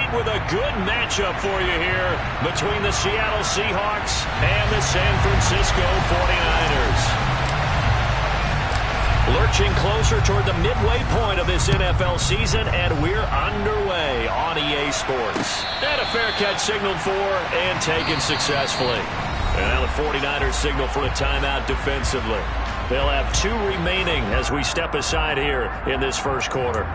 tonight with a good matchup for you here between the Seattle Seahawks and the San Francisco 49ers. Lurching closer toward the midway point of this NFL season, and we're underway on EA Sports. And a fair catch signaled for and taken successfully. And now the 49ers signal for a timeout defensively. They'll have 2 remaining as we step aside here in this first quarter.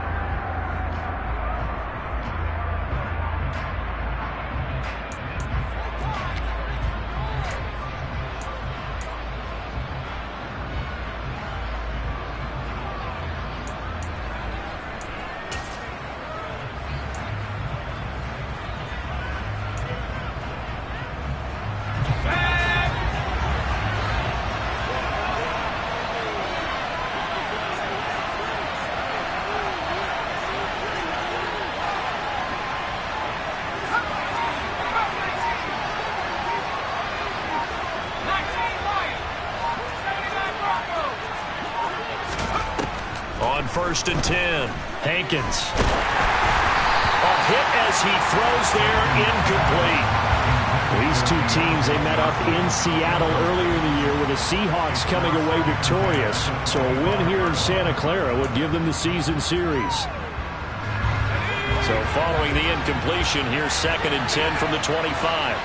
First and 10. Hankins. A hit as he throws there, incomplete. These 2 teams, they met up in Seattle earlier in the year with the Seahawks coming away victorious. So a win here in Santa Clara would give them the season series. So following the incompletion, here's 2nd and 10 from the 25.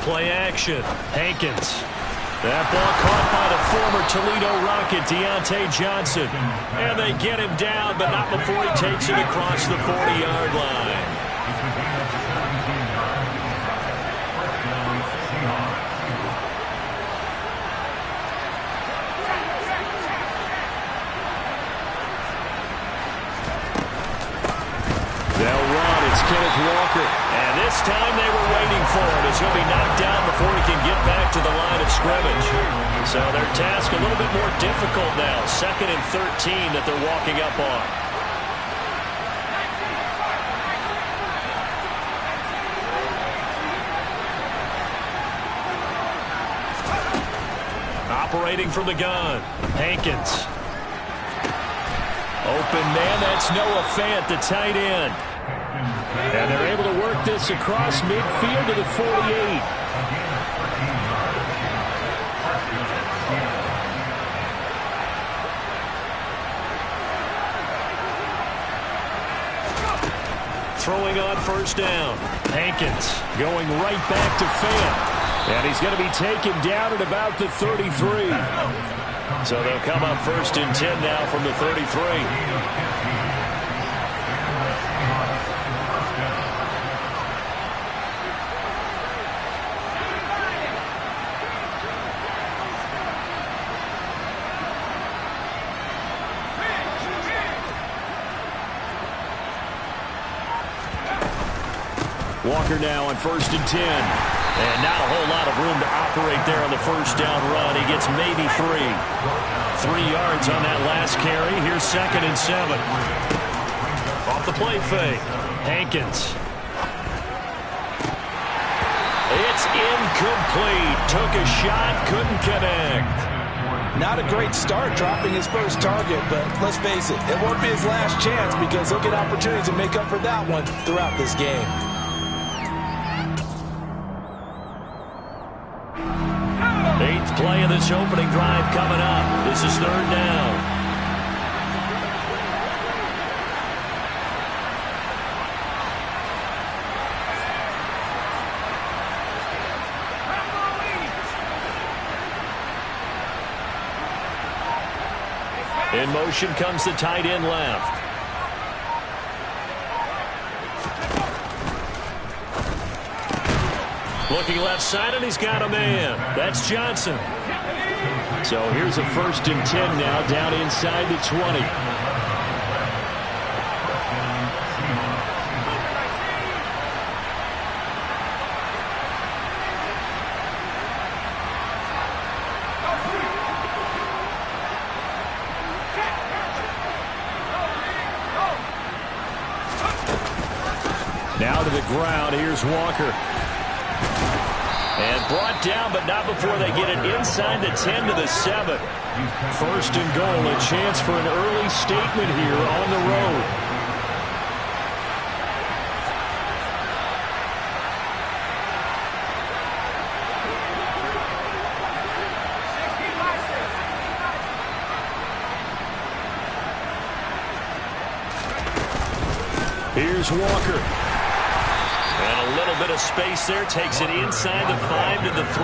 Play action. Hankins. That ball caught by the former Toledo Rocket, Deontay Johnson. And they get him down, but not before he takes it across the 40-yard line. They'll run. It's Kenneth Walker. And this time they were waiting for it as he'll be knocked down before he can get back to the line of scrimmage. So their task a little bit more difficult now. 2nd and 13 that they're walking up on. Operating from the gun. Hankins. Open man, that's Noah Fant, the tight end. And they're able to work this across midfield to the 48. Throwing on first down. Hankins going right back to Fant. And he's going to be taken down at about the 33. So they'll come up 1st and 10 now from the 33. Walker now on 1st and 10. And not a whole lot of room to operate there on the first down run. He gets maybe 3. 3 yards on that last carry. Here's 2nd and 7. Off the play fake. Hankins. It's incomplete. Took a shot, couldn't connect. Not a great start dropping his first target, but let's face it, it won't be his last chance because he'll get opportunities to make up for that one throughout this game. Play of this opening drive coming up. This is 3rd down. In motion comes the tight end left. Looking left side, and he's got a man. That's Johnson. So here's a 1st and 10 now down inside the 20. Now to the ground. Here's Walker. And brought down, but not before they get it inside the 10 to the 7. First and goal, a chance for an early statement here on the road. Here's Walker. And a little bit of space there. Takes it inside the 5 to the 3.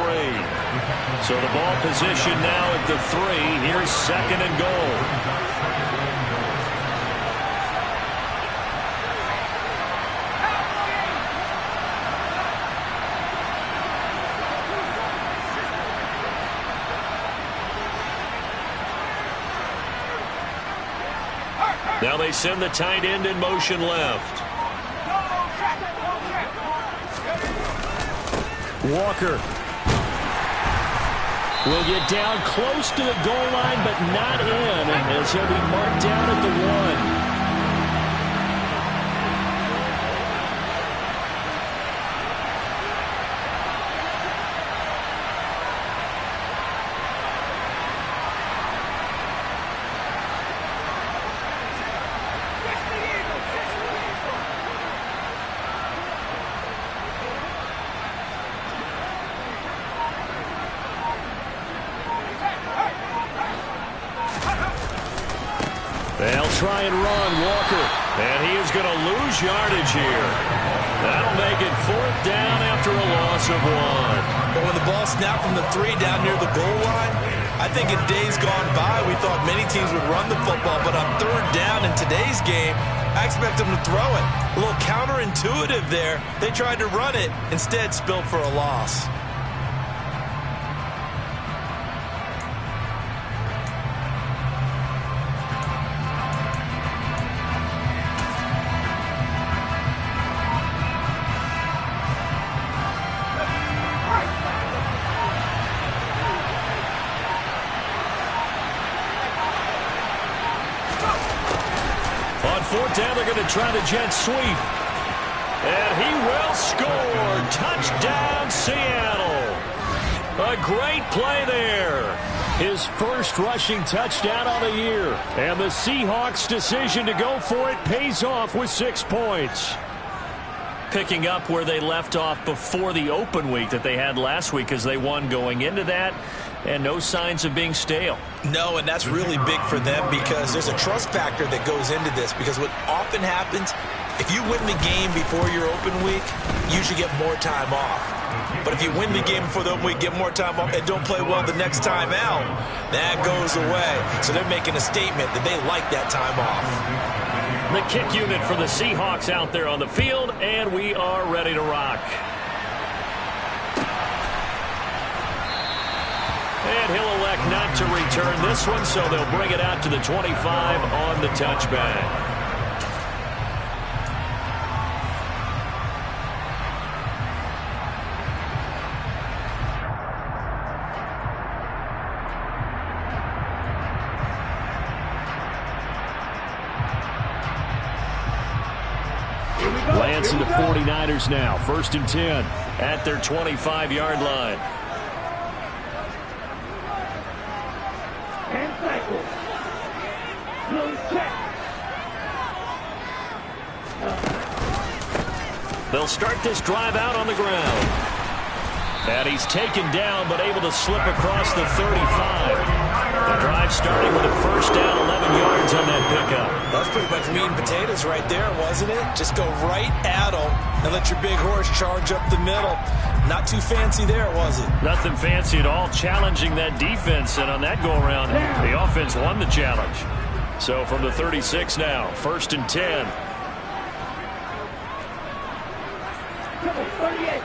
So the ball position now at the 3. Here's second and goal. Now they send the tight end in motion left. Walker will get down close to the goal line, but not in, as he'll be marked down at the 1. They'll try and run Walker, and he is going to lose yardage here. That'll make it 4th down after a loss of 1. But when the ball snapped from the 3 down near the goal line, I think in days gone by, we thought many teams would run the football, but on 3rd down in today's game, I expect them to throw it. A little counterintuitive there. They tried to run it, instead spilled for a loss. Down, they're going to try the jet sweep. And he will score. Touchdown, Seattle. A great play there. His first rushing touchdown on the year. And the Seahawks' decision to go for it pays off with 6 points. Picking up where they left off before the open week that they had last week, as they won going into that. And no signs of being stale. No, and that's really big for them because there's a trust factor that goes into this. Because what often happens, if you win the game before your open week, you should get more time off. But if you win the game before the open week, get more time off, and don't play well the next time out, that goes away. So they're making a statement that they like that time off. The kick unit for the Seahawks out there on the field, and we are ready to rock. And he'll elect not to return this one, so they'll bring it out to the 25 on the touchback. Lance and the 49ers now, 1st and 10 at their 25-yard line. They'll start this drive out on the ground. And he's taken down, but able to slip across the 35. The drive starting with a 1st down, 11 yards on that pickup. That's pretty much meat and potatoes right there, wasn't it? Just go right at them and let your big horse charge up the middle. Not too fancy there, was it? Nothing fancy at all, challenging that defense. And on that go-around, the offense won the challenge. So from the 36 now, 1st and 10. 38.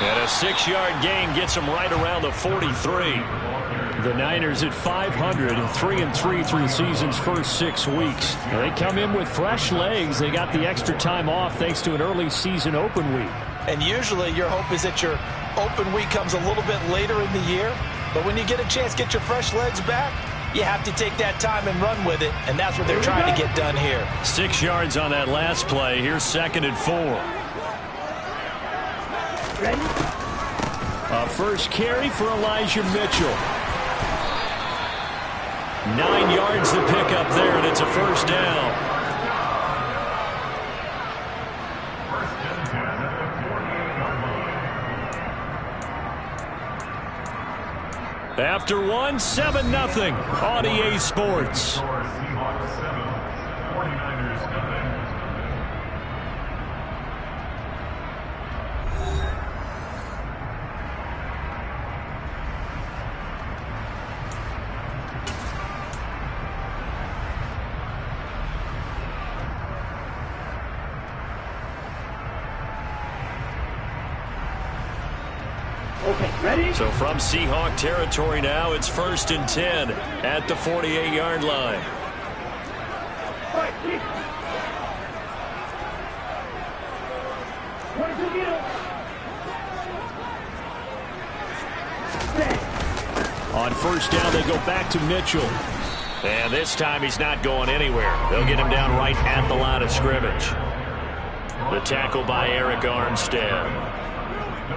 And a 6-yard gain gets them right around the 43. The Niners at 500, 3-3 through the season's first 6 weeks. They come in with fresh legs. They got the extra time off thanks to an early season open week. And usually your hope is that your open week comes a little bit later in the year. But when you get a chance to get your fresh legs back, you have to take that time and run with it, and that's what they're trying to get done here. 6 yards on that last play. Here's 2nd and 4. A first carry for Elijah Mitchell. 9 yards to pick up there, and it's a first down. After 1, 7-0 on EA Sports. So from Seahawk territory now, it's 1st and 10 at the 48-yard line. On first down, they go back to Mitchell. And this time he's not going anywhere. They'll get him down right at the line of scrimmage. The tackle by Eric Armstead.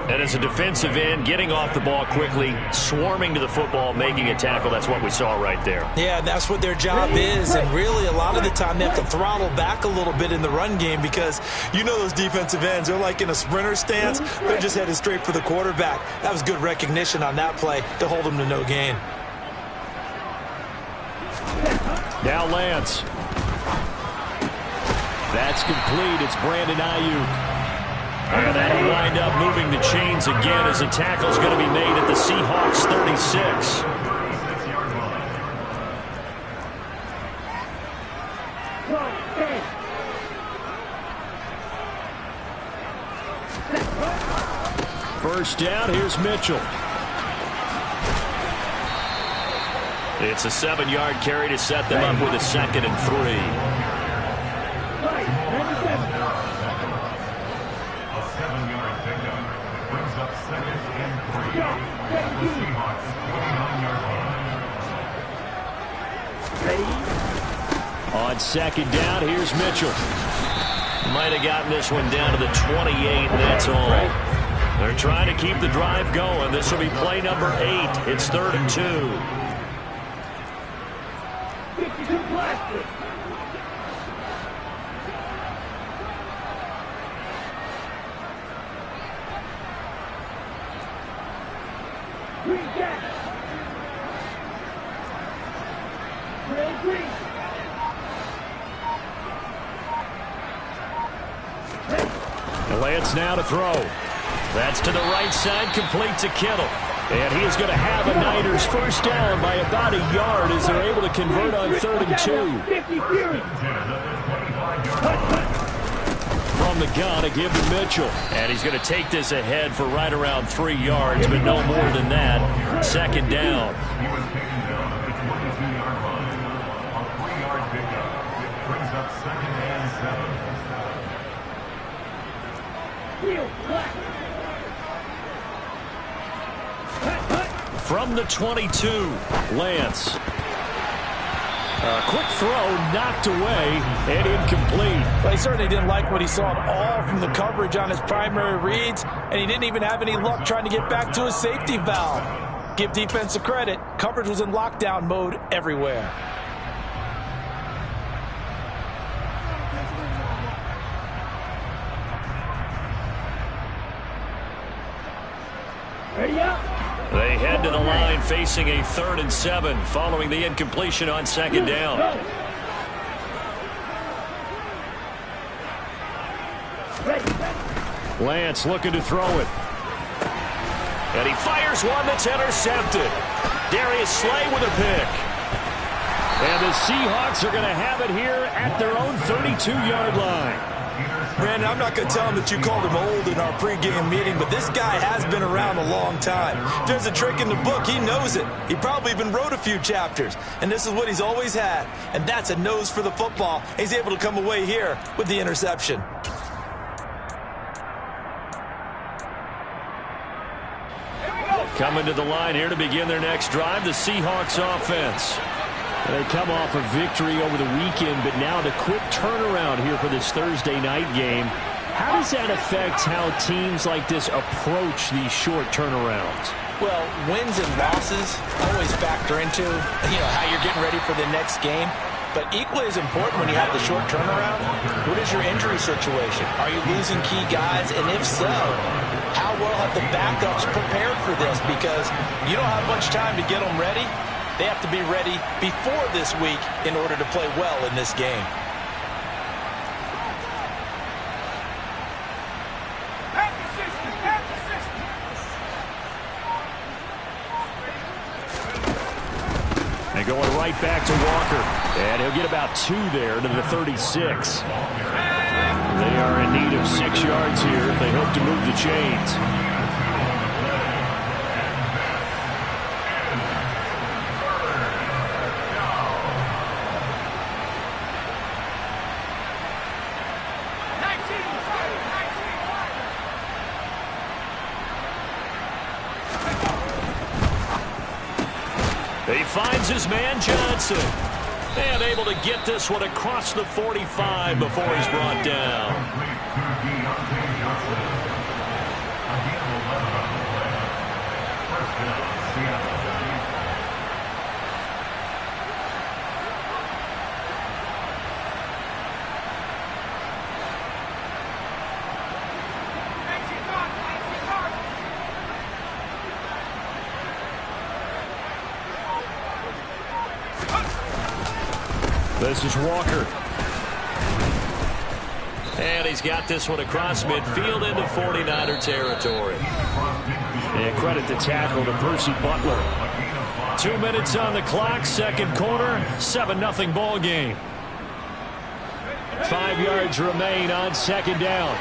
And as a defensive end, getting off the ball quickly, swarming to the football, making a tackle, that's what we saw right there. Yeah, that's what their job is, and really a lot of the time they have to throttle back a little bit in the run game because you know those defensive ends, they're like in a sprinter stance, they're just headed straight for the quarterback. That was good recognition on that play to hold them to no gain. Now Lance. That's complete. It's Brandon Ayuk. And that'll wind up moving the chains again as a tackle's going to be made at the Seahawks 36. First down, here's Mitchell. It's a 7-yard carry to set them up with a 2nd and 3. On 2nd down, here's Mitchell. Might have gotten this one down to the 28, and that's all. They're trying to keep the drive going. This will be play number 8. It's 3rd and 2. Lance now to throw. That's to the right side, complete to Kittle. And he is going to have a Niners first down by about a yard as they're able to convert on 3rd and 2. From the gun, a give to Mitchell. And he's going to take this ahead for right around 3 yards, but no more than that. 2nd down. From the 22, Lance. A quick throw knocked away and incomplete. Well, he certainly didn't like what he saw at all from the coverage on his primary reads, and he didn't even have any luck trying to get back to his safety valve. Give defense a credit. Coverage was in lockdown mode everywhere. They head to the line facing a 3rd and 7 following the incompletion on 2nd down. Lance looking to throw it. And he fires one that's intercepted. Darius Slay with a pick. And the Seahawks are going to have it here at their own 32-yard line. Brandon, I'm not going to tell him that you called him old in our pregame meeting, but this guy has been around a long time. If there's a trick in the book, he knows it. He probably even wrote a few chapters, and this is what he's always had, and that's a nose for the football. He's able to come away here with the interception. Coming to the line here to begin their next drive, the Seahawks offense. They come off a victory over the weekend, but now the quick turnaround here for this Thursday night game. How does that affect how teams like this approach these short turnarounds? Well, wins and losses always factor into, how you're getting ready for the next game. But equally as important when you have the short turnaround, what is your injury situation? Are you losing key guys? And if so, how well have the backups prepared for this? Because you don't have much time to get them ready. They have to be ready before this week in order to play well in this game. Going right back to Walker. And he'll get about 2 there to the 36. They are in need of 6 yards here if they hope to move the chains. He finds his man Johnson. And able to get this one across the 45 before he's brought down. This is Walker. And he's got this one across midfield into 49er territory. And credit the tackle to Percy Butler. 2 minutes on the clock, second quarter, 7-0 ball game. 5 yards remain on second down.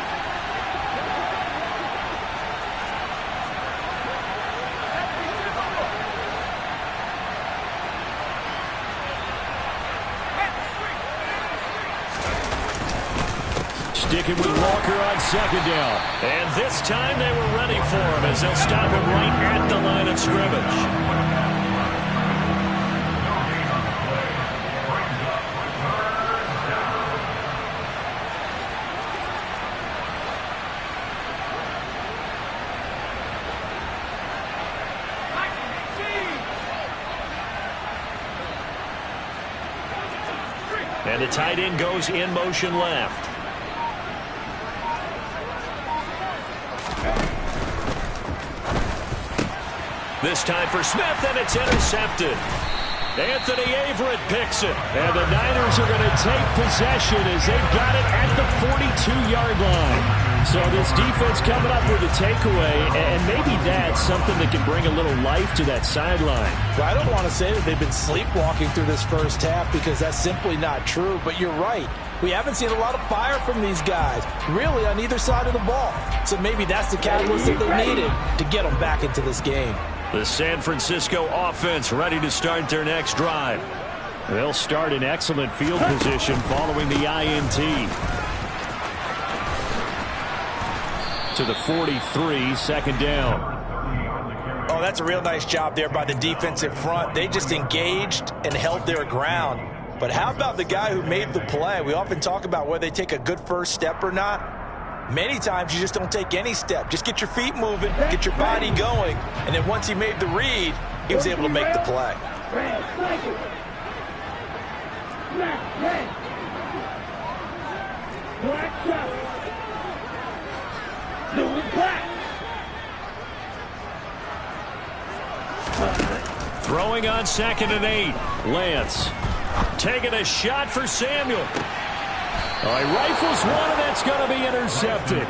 Sticking with Walker on second down. And this time they were ready for him as they'll stop him right at the line of scrimmage. And the tight end goes in motion left. This time for Smith, and it's intercepted. Anthony Averett picks it. And the Niners are going to take possession as they've got it at the 42-yard line. So this defense coming up with a takeaway, and maybe that's something that can bring a little life to that sideline. Well, I don't want to say that they've been sleepwalking through this first half because that's simply not true, but you're right. We haven't seen a lot of fire from these guys, really, on either side of the ball. So maybe that's the catalyst that they needed to get them back into this game. The San Francisco offense ready to start their next drive. They'll start in excellent field position following the INT. To the 43, second down. Oh, that's a real nice job there by the defensive front. They just engaged and held their ground. But how about the guy who made the play? We often talk about whether they take a good first step or not. Many times you just don't take any step. Just get your feet moving, get your body going, and then once he made the read, he was able to make the play. Throwing on 2nd and 8. Lance taking a shot for Samuel. He rifles one, and that's going to be intercepted.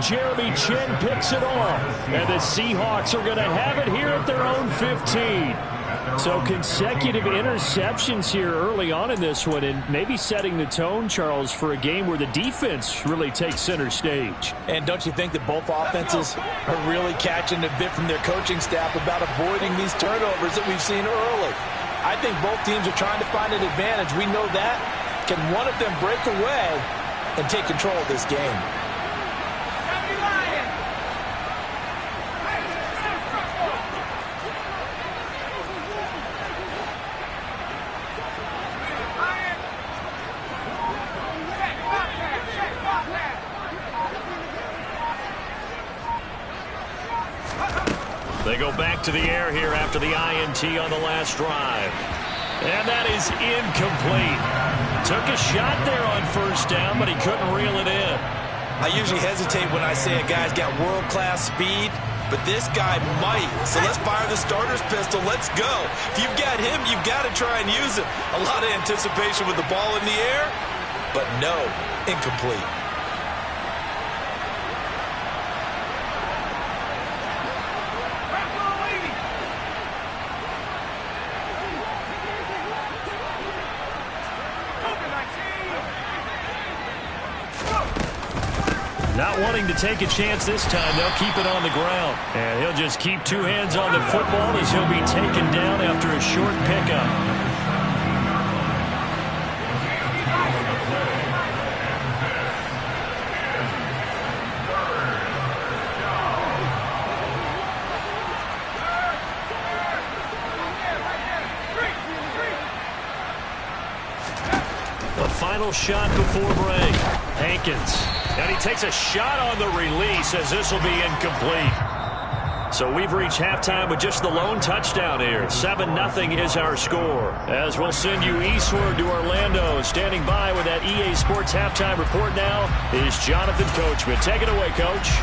Jeremy Chinn picks it off. And the Seahawks are going to have it here at their own 15. So consecutive interceptions here early on in this one, and maybe setting the tone, Charles, for a game where the defense really takes center stage. And don't you think that both offenses are really catching a bit from their coaching staff about avoiding these turnovers that we've seen early? I think both teams are trying to find an advantage. We know that. Can one of them break away and take control of this game? They go back to the air here after the INT on the last drive. And that is incomplete. Took a shot there on first down, but he couldn't reel it in. I usually hesitate when I say a guy's got world-class speed, but this guy might. So let's fire the starter's pistol. Let's go. If you've got him, you've got to try and use it. A lot of anticipation with the ball in the air, but no, incomplete. Not wanting to take a chance this time, they'll keep it on the ground. And he'll just keep two hands on the football as he'll be taken down after a short pickup. The final shot before break. Hankins. And he takes a shot on the release as this will be incomplete. So we've reached halftime with just the lone touchdown here. 7-0 is our score. As we'll send you eastward to Orlando. Standing by with that EA Sports halftime report now is Jonathan Coachman. Take it away, Coach.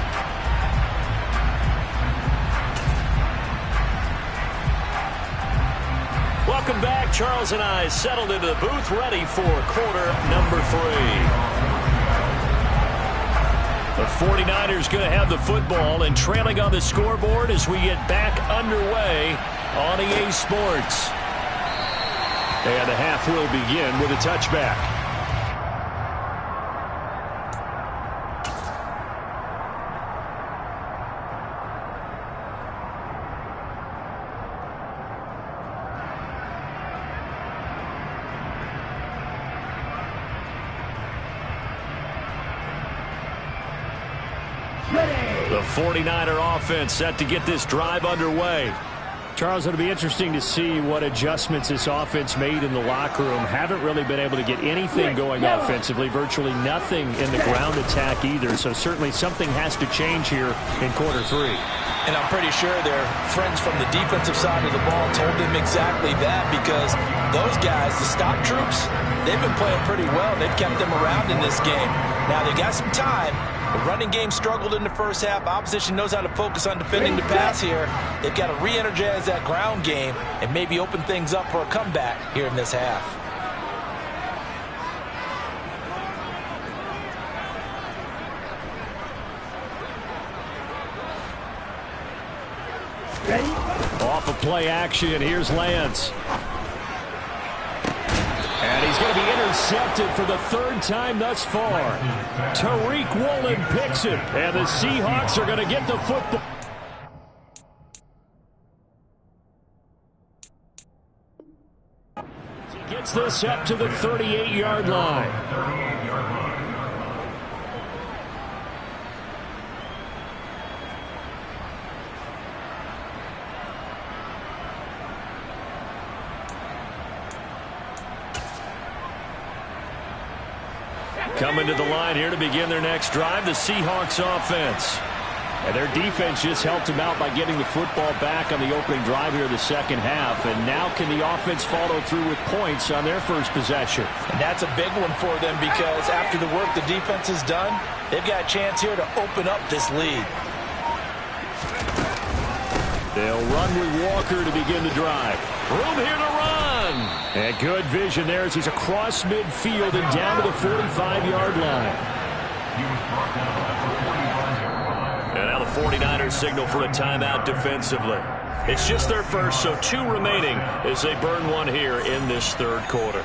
Welcome back. Charles and I settled into the booth, ready for quarter number 3. The 49ers going to have the football and trailing on the scoreboard as we get back underway on EA Sports. And the half will begin with a touchback. The 49er offense set to get this drive underway. Charles, it'll be interesting to see what adjustments this offense made in the locker room. Haven't really been able to get anything going offensively, virtually nothing in the ground attack either. So certainly something has to change here in quarter 3. And I'm pretty sure their friends from the defensive side of the ball told them exactly that, because those guys, the stop troops, they've been playing pretty well. They've kept them around in this game. Now they got some time. The running game struggled in the first half. Opposition knows how to focus on defending the pass here. They've got to re-energize that ground game and maybe open things up for a comeback here in this half. Off of play action, here's Lance. And he's going to be intercepted for the 3rd time thus far. Tariq Woolen picks it, and the Seahawks are going to get the football. He gets this up to the 38-yard line. Coming to the line here to begin their next drive, the Seahawks offense. And their defense just helped them out by getting the football back on the opening drive here in the second half. And now can the offense follow through with points on their first possession? And that's a big one for them, because after the work the defense has done, they've got a chance here to open up this lead. They'll run with Walker to begin the drive. Room here to run. And good vision there as he's across midfield and down to the 45-yard line. And now the 49ers signal for a timeout defensively. It's just their first, so 2 remaining as they burn one here in this 3rd quarter.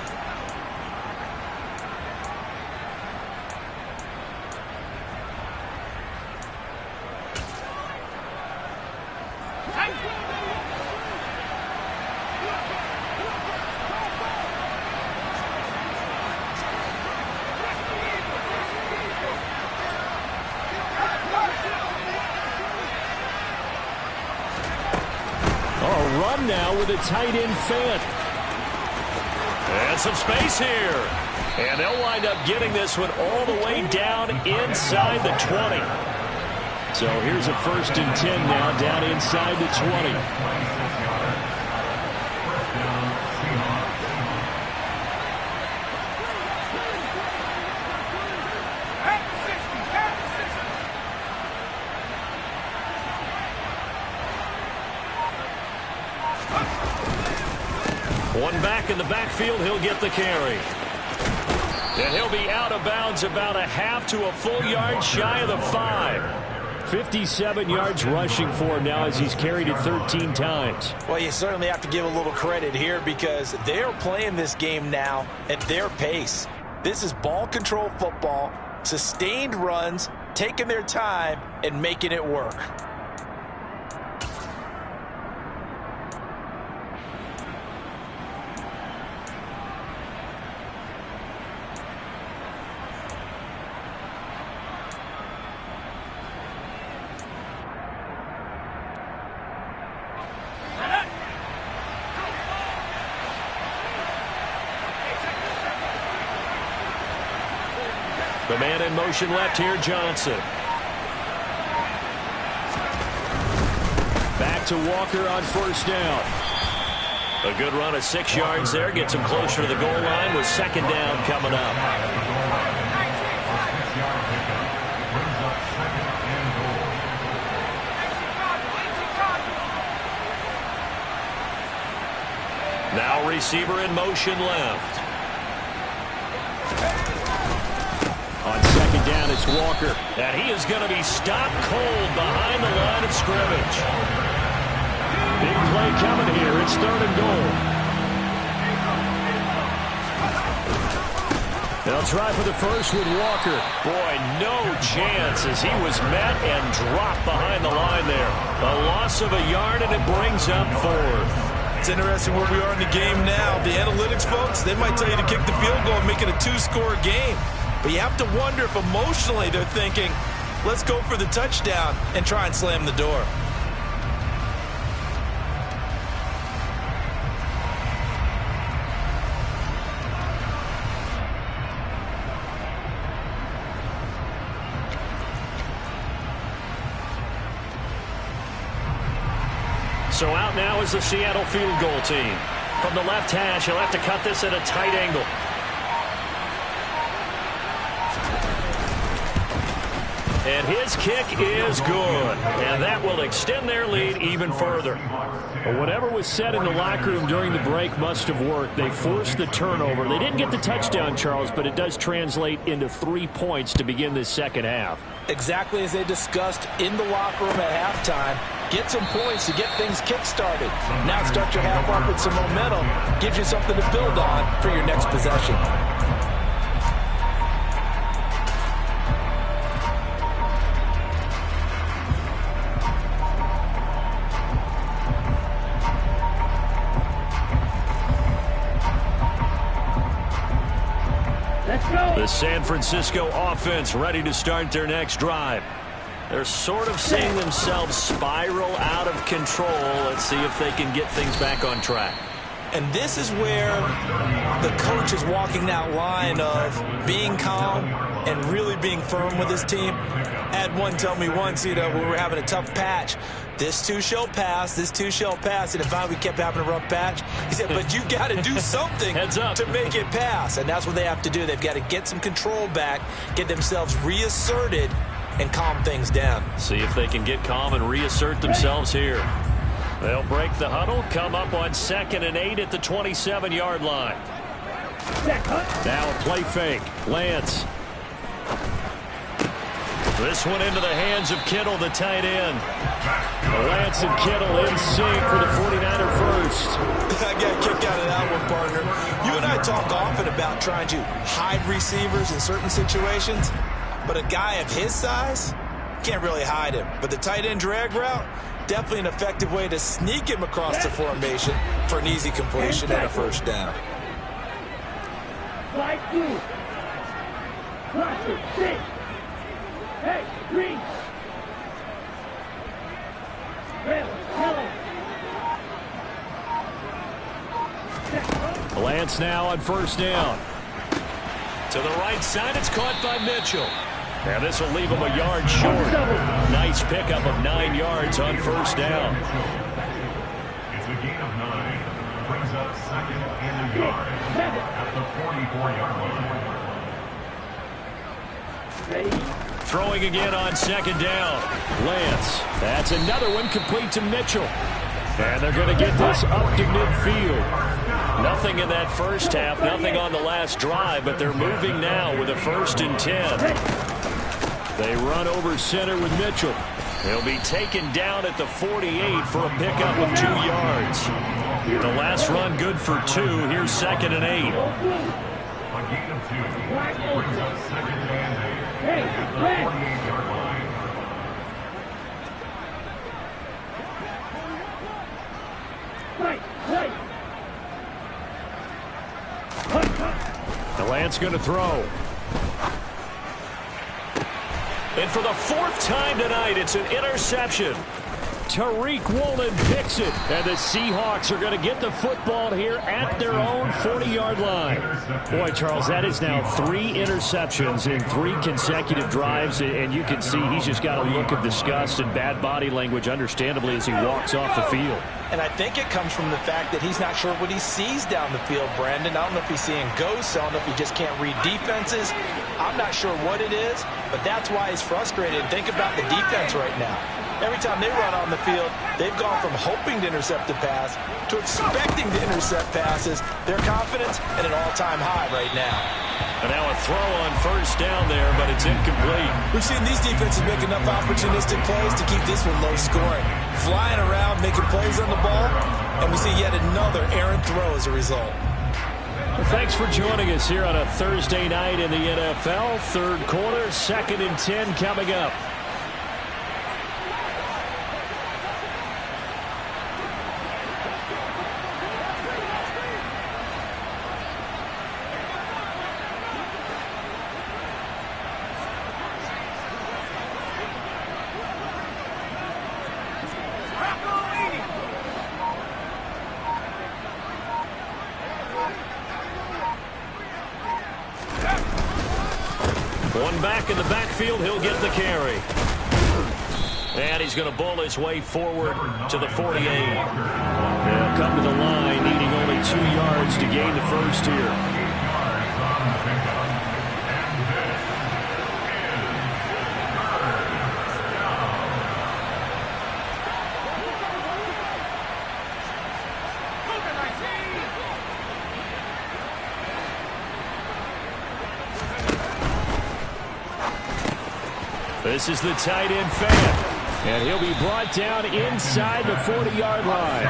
Run now with a tight end Fant. And some space here. And they'll wind up getting this one all the way down inside the 20. So here's a 1st and 10 now, down inside the 20. One back in the backfield, he'll get the carry. And he'll be out of bounds about a half to a full yard shy of the 5. 57 yards rushing for him now as he's carried it 13 times. Well, you certainly have to give a little credit here because they're playing this game now at their pace. This is ball control football, sustained runs, taking their time and making it work. The man in motion left here, Johnson. Back to Walker on 1st down. A good run of 6 yards there. Gets him closer to the goal line with 2nd down coming up. Now receiver in motion left. On 2nd down, it's Walker. And he is going to be stopped cold behind the line of scrimmage. Big play coming here. It's 3rd and goal. They'll try for the first with Walker. Boy, no chance as he was met and dropped behind the line there. A loss of a yard, and it brings up 4th. It's interesting where we are in the game now. The analytics folks, they might tell you to kick the field goal and make it a 2-score game. But you have to wonder if emotionally they're thinking, let's go for the touchdown and try and slam the door. So out now is the Seattle field goal team. From the left hash, he'll have to cut this at a tight angle. And his kick is good. And that will extend their lead even further. Well, whatever was said in the locker room during the break must have worked. They forced the turnover. They didn't get the touchdown, Charles, but it does translate into 3 points to begin this 2nd half. Exactly as they discussed in the locker room at halftime. Get some points to get things kick-started. Now start your half off with some momentum. Gives you something to build on for your next possession. The San Francisco offense ready to start their next drive. They're sort of seeing themselves spiral out of control. Let's see if they can get things back on track. And this is where the coach is walking that line of being calm and really being firm with his team. I had one tell me once, we were having a tough patch. This too shall pass, this too shall pass. And if finally we kept having a rough patch, he said, but you got to do something to make it pass. And that's what they have to do. They've got to get some control back, get themselves reasserted, and calm things down. See if they can get calm and reassert themselves here. They'll break the huddle, come up on 2nd and 8 at the 27-yard line. Now a play fake. Lance. This one into the hands of Kittle, the tight end. Lance and Kittle in sync for the 49er first. I got a kick out of that one, partner. You and I talk often about trying to hide receivers in certain situations, but a guy of his size can't really hide him. But the tight end drag route, definitely an effective way to sneak him across the formation for an easy completion and a first down. 5, 2. Cluster, 6. Hey, 3. Lance now on first down. To the right side, it's caught by Mitchell. And this will leave him a yard short. Nice pickup of 9 yards on first down. It's a gain of 9. Brings up second and a yard at the 44-yard line. Throwing again on second down. Lance. That's another one complete to Mitchell. And they're going to get this up to midfield. Nothing in that first half, nothing on the last drive, but they're moving now with a 1st and 10. They run over center with Mitchell. He'll be taken down at the 48 for a pickup of 2 yards. The last run good for 2. Here's 2nd and 8. A gain of 2. Brings up second and 8 at the 48-yard line. The Lance going to throw. And for the 4th time tonight, it's an interception. Tariq Woolen picks it. And the Seahawks are going to get the football here at their own 40-yard line. Boy, Charles, that is now 3 interceptions in 3 consecutive drives. And you can see he's just got a look of disgust and bad body language, understandably, as he walks off the field. And I think it comes from the fact that he's not sure what he sees down the field, Brandon. I don't know if he's seeing ghosts. I don't know if he just can't read defenses. I'm not sure what it is, but that's why he's frustrated. Think about the defense right now. Every time they run on the field, they've gone from hoping to intercept a pass to expecting to intercept passes. Their confidence at an all-time high right now. And now a throw on first down there, but it's incomplete. We've seen these defenses make enough opportunistic plays to keep this one low scoring. Flying around, making plays on the ball, and we see yet another errant throw as a result. Well, thanks for joining us here on a Thursday night in the NFL. 3rd quarter, 2nd and 10 coming up. One back in the backfield, he'll get the carry. And he's going to bull his way forward to the 48. They'll come to the line, needing only 2 yards to gain the first here. This is the tight end fan, and he'll be brought down inside the 40-yard line.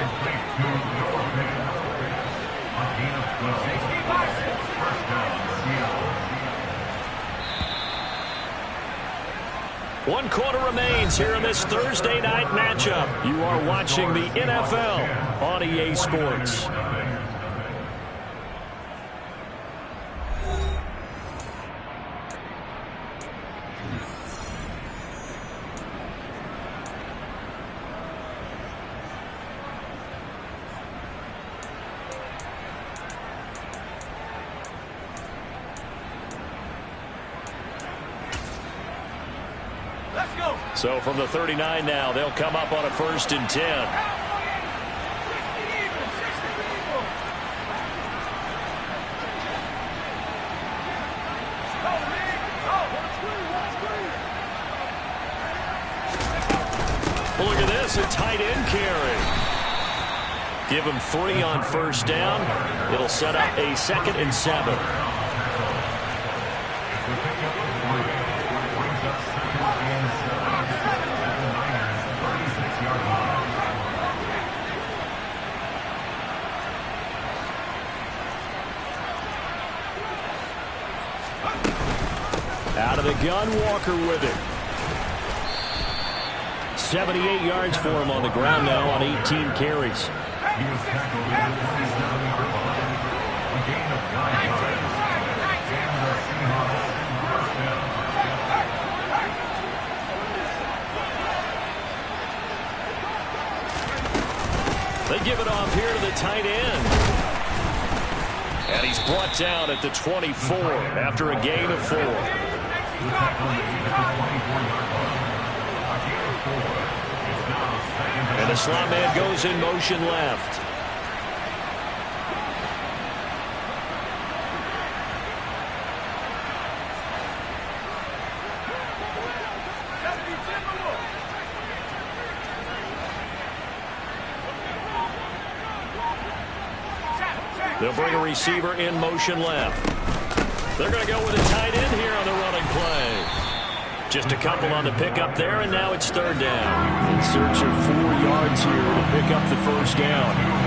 One quarter remains here in this Thursday night matchup. You are watching the NFL on EA Sports. So from the 39 now, they'll come up on a 1st and 10. Well, look at this, a tight end carry. Give him 3 on first down. It'll set up a 2nd and 7. Out of the gun, Walker with it. 78 yards for him on the ground now on 18 carries. They give it off here to the tight end. And he's brought down at the 24 after a gain of 4. The tackle made at the 24-yard line. A gain of 4. It's now second down. And the slot man goes in motion left. They'll bring a receiver in motion left. They're going to go with a tight end here on the running play. Just a couple on the pickup there, and now it's third down. In search of 4 yards here to pick up the first down.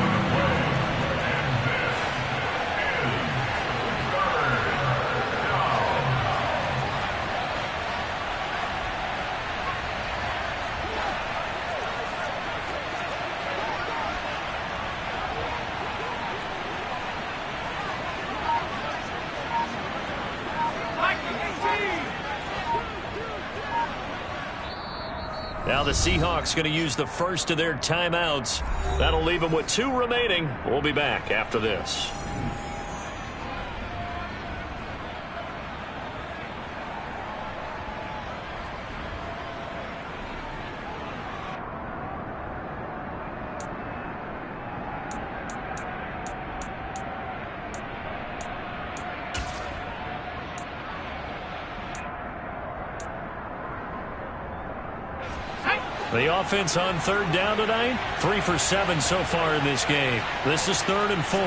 Now the Seahawks going to use the first of their timeouts. That'll leave them with 2 remaining. We'll be back after this. The offense on third down tonight, 3 for 7 so far in this game. This is 3rd and 4.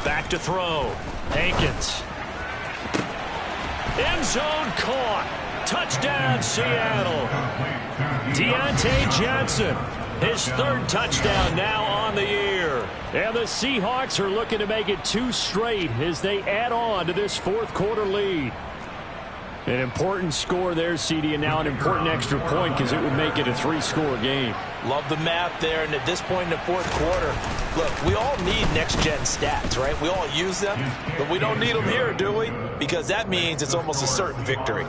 Back to throw. Hankins. End zone caught. Touchdown, Seattle. Deontay Johnson, his 3rd touchdown now on the year. And the Seahawks are looking to make it 2 straight as they add on to this 4th quarter lead. An important score there, CD, and now an important extra point because it would make it a 3-score game. Love the math there, and at this point in the 4th quarter, look, we all need next-gen stats, right? We all use them, but we don't need them here, do we? Because that means it's almost a certain victory.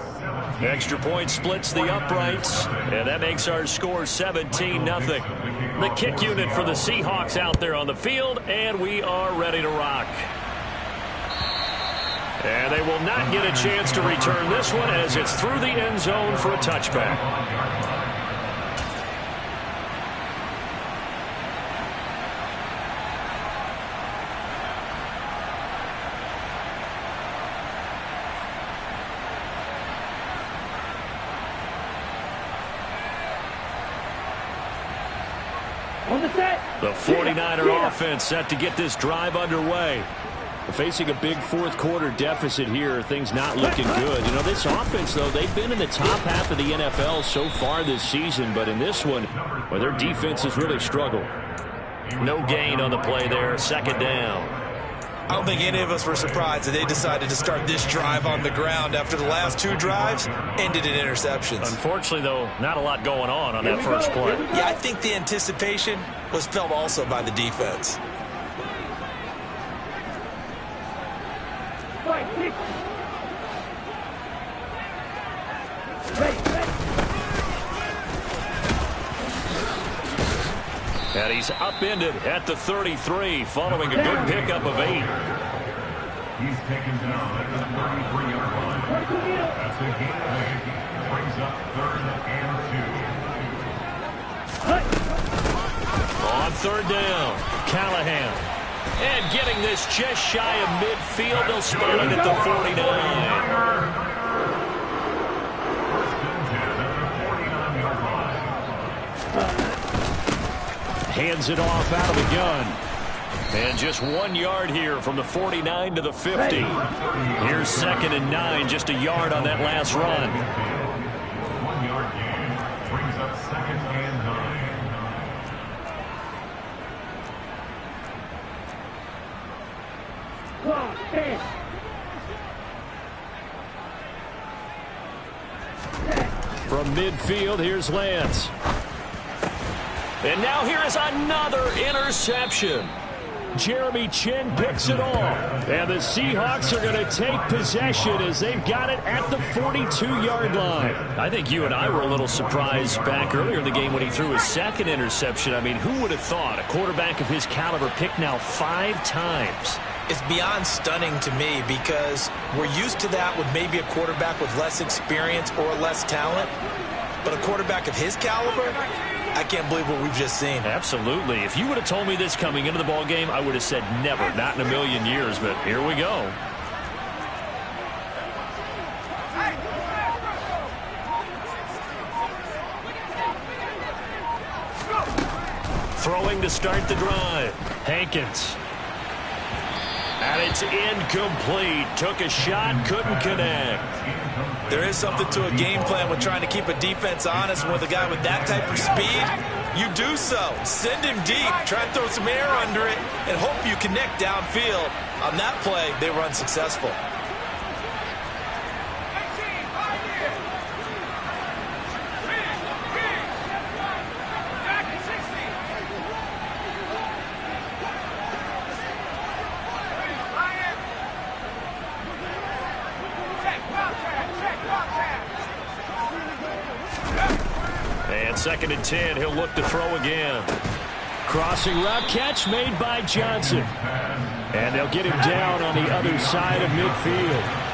Extra point splits the uprights, and that makes our score 17-0. The kick unit for the Seahawks out there on the field, and we are ready to rock. And they will not get a chance to return this one as it's through the end zone for a touchback. The 49er offense set to get this drive underway. Facing a big 4th quarter deficit here, things not looking good. You know, this offense, though, they've been in the top half of the NFL so far this season, but in this one, well, their defense has really struggled. No gain on the play there, 2nd down. I don't think any of us were surprised that they decided to start this drive on the ground after the last 2 drives ended in interceptions. Unfortunately, though, not a lot going on that first play. Yeah, I think the anticipation was felt also by the defense. And he's upended at the 33 following a good pickup of 8. He's taken down at the 33-yard line. That's a gain of 8. Brings up 3rd and 2. On 3rd down, Callahan. And getting this just shy of midfield, they'll spot it at the 49. Hands it off out of the gun. And just 1 yard here from the 49 to the 50. Here's 2nd and 9, just a yard on that last run. 1 yard gain brings up 2nd and 9. From midfield, here's Lance. And now here is another interception. Jeremy Chinn picks it off. And the Seahawks are going to take possession as they've got it at the 42-yard line. I think you and I were a little surprised back earlier in the game when he threw his second interception. I mean, who would have thought a quarterback of his caliber picked now 5 times? It's beyond stunning to me because we're used to that with maybe a quarterback with less experience or less talent. But a quarterback of his caliber, I can't believe what we've just seen. Absolutely. If you would have told me this coming into the ball game, I would have said never, not in a million years. But here we go. Throwing to start the drive. Hankins. And it's incomplete. Took a shot, couldn't connect. There is something to a game plan with trying to keep a defense honest. With a guy with that type of speed, you do so. Send him deep, try and throw some air under it, and hope you connect downfield. On that play, they were unsuccessful. Second and 10, he'll look to throw again. Crossing route catch made by Johnson. And they'll get him down on the other side of midfield.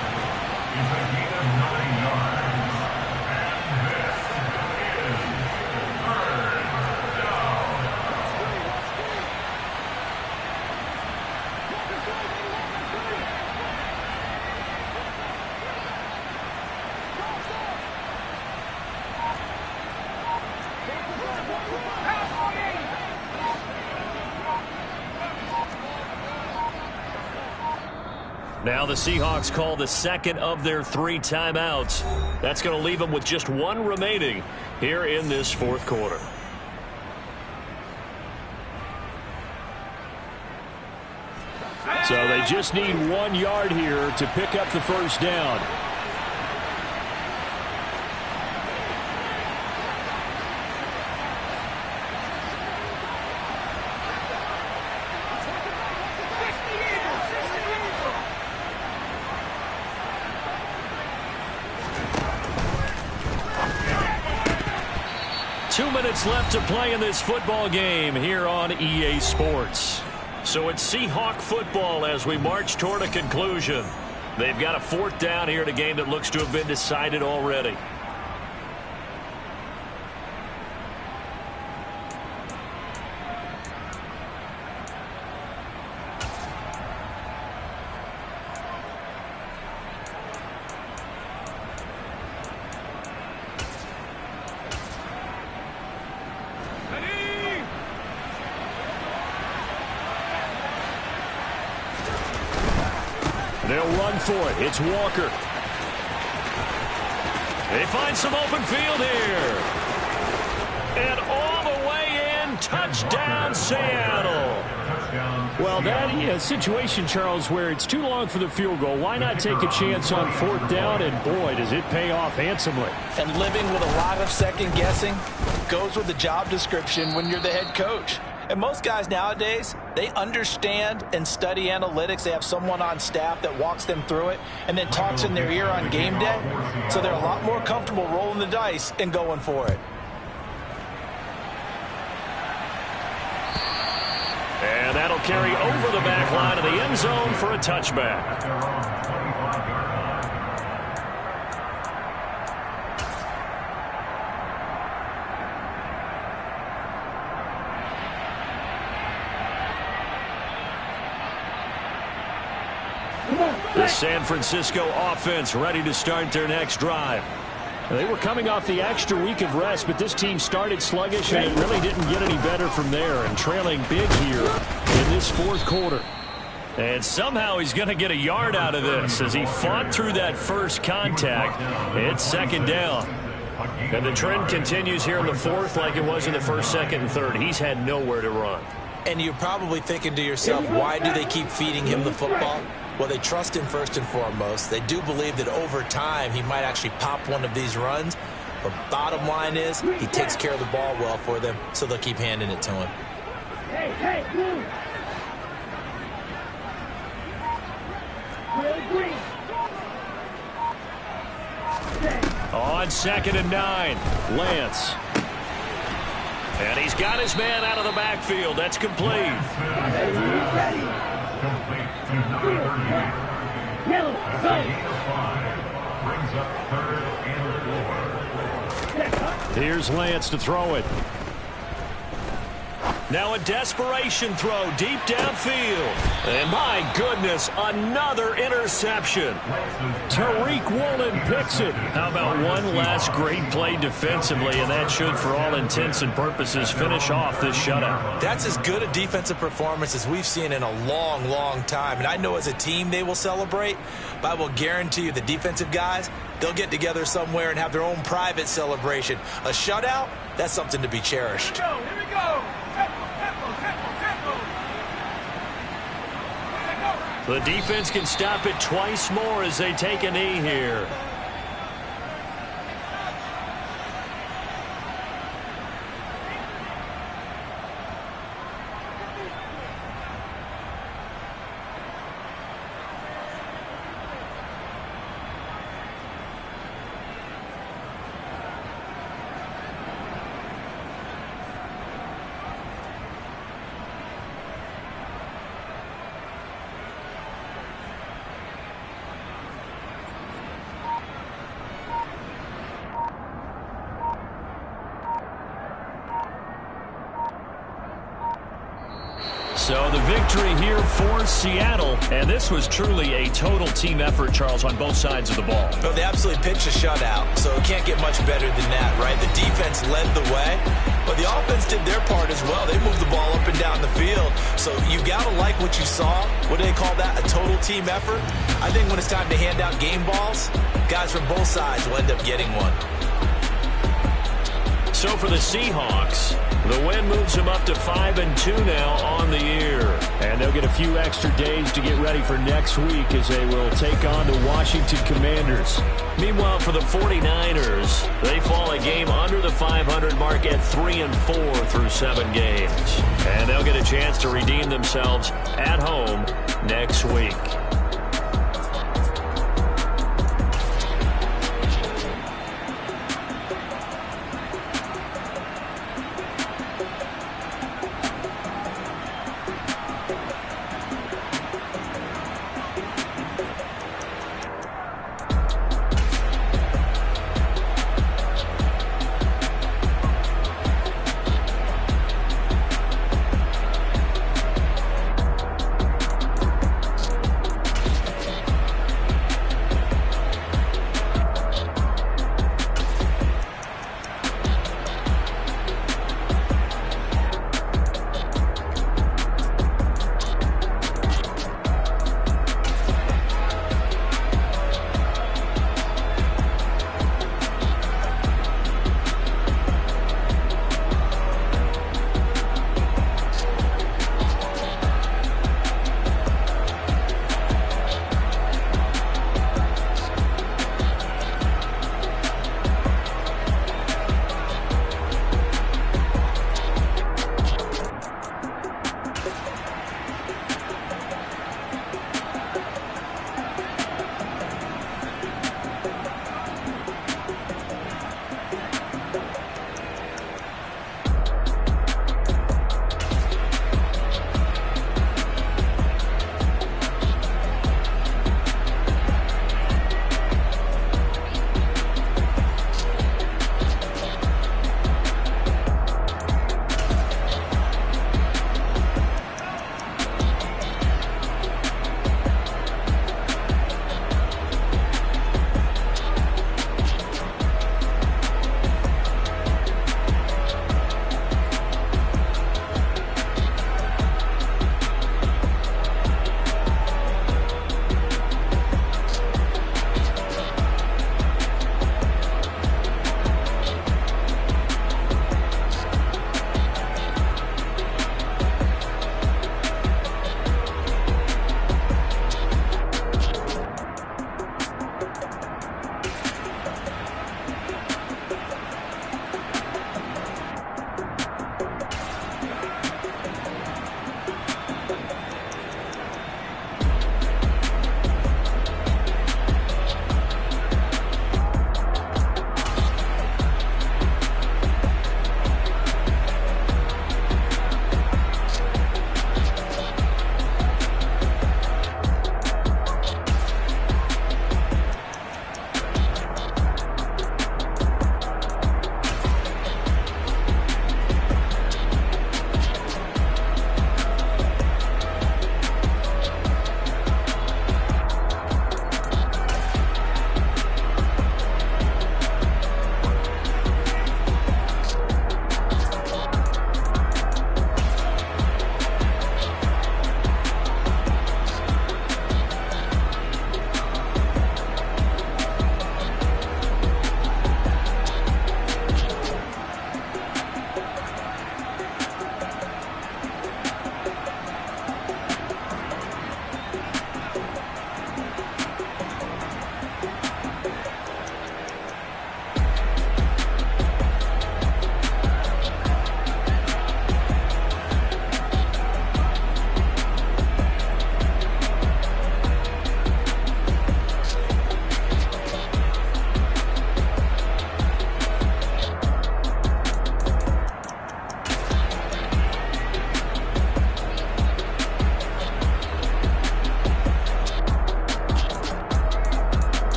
Now the Seahawks call the second of their 3 timeouts. That's going to leave them with just 1 remaining here in this fourth quarter. So they just need 1 yard here to pick up the first down. Left to play in this football game here on EA Sports. So it's Seahawk football as we march toward a conclusion. They've got a 4th down here in a game that looks to have been decided already. They'll run for it. It's Walker. They find some open field here. And all the way in, touchdown Seattle. Well, that is a situation, Charles, where it's too long for the field goal. Why not take a chance on 4th down? And, boy, does it pay off handsomely. And living with a lot of second guessing goes with the job description when you're the head coach. And most guys nowadays, they understand and study analytics. They have someone on staff that walks them through it and then talks in their ear on game day. So they're a lot more comfortable rolling the dice and going for it. And that'll carry over the back line of the end zone for a touchback. The San Francisco offense ready to start their next drive. They were coming off the extra week of rest, but this team started sluggish, and it really didn't get any better from there, and trailing big here in this fourth quarter. And somehow he's going to get a yard out of this as he fought through that first contact. It's 2nd down. And the trend continues here in the fourth like it was in the first, second, and third. He's had nowhere to run. And you're probably thinking to yourself, why do they keep feeding him the football? Well, they trust him first and foremost. They do believe that over time he might actually pop one of these runs. But bottom line is, he takes care of the ball well for them, so they'll keep handing it to him. Hey, move. Green. On 2nd and 9, Lance. And he's got his man out of the backfield. That's complete. Complete to number 38. That's a gain of 5. Brings up 3rd and 4. Here's Lance to throw it. Now a desperation throw deep downfield. And my goodness, another interception. Tariq Woolen picks it. How about one last great play defensively, and that should, for all intents and purposes, finish off this shutout. That's as good a defensive performance as we've seen in a long, long time. And I know as a team they will celebrate, but I will guarantee you the defensive guys, they'll get together somewhere and have their own private celebration. A shutout, that's something to be cherished. Here we go. The defense can stop it twice more as they take a knee here. So the victory here for Seattle, and this was truly a total team effort, Charles, on both sides of the ball. No, they absolutely pitched a shutout, so it can't get much better than that, right? The defense led the way, but the offense did their part as well. They moved the ball up and down the field, so you got to like what you saw. What do they call that? A total team effort? I think when it's time to hand out game balls, guys from both sides will end up getting one. So for the Seahawks, the win moves them up to 5-2 now on the year. And they'll get a few extra days to get ready for next week as they will take on the Washington Commanders. Meanwhile, for the 49ers, they fall a game under the 500 mark at 3-4 through 7 games. And they'll get a chance to redeem themselves at home next week.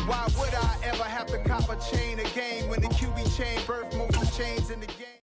Why would I ever have to cop a chain again when the QB chain birth most chains in the game?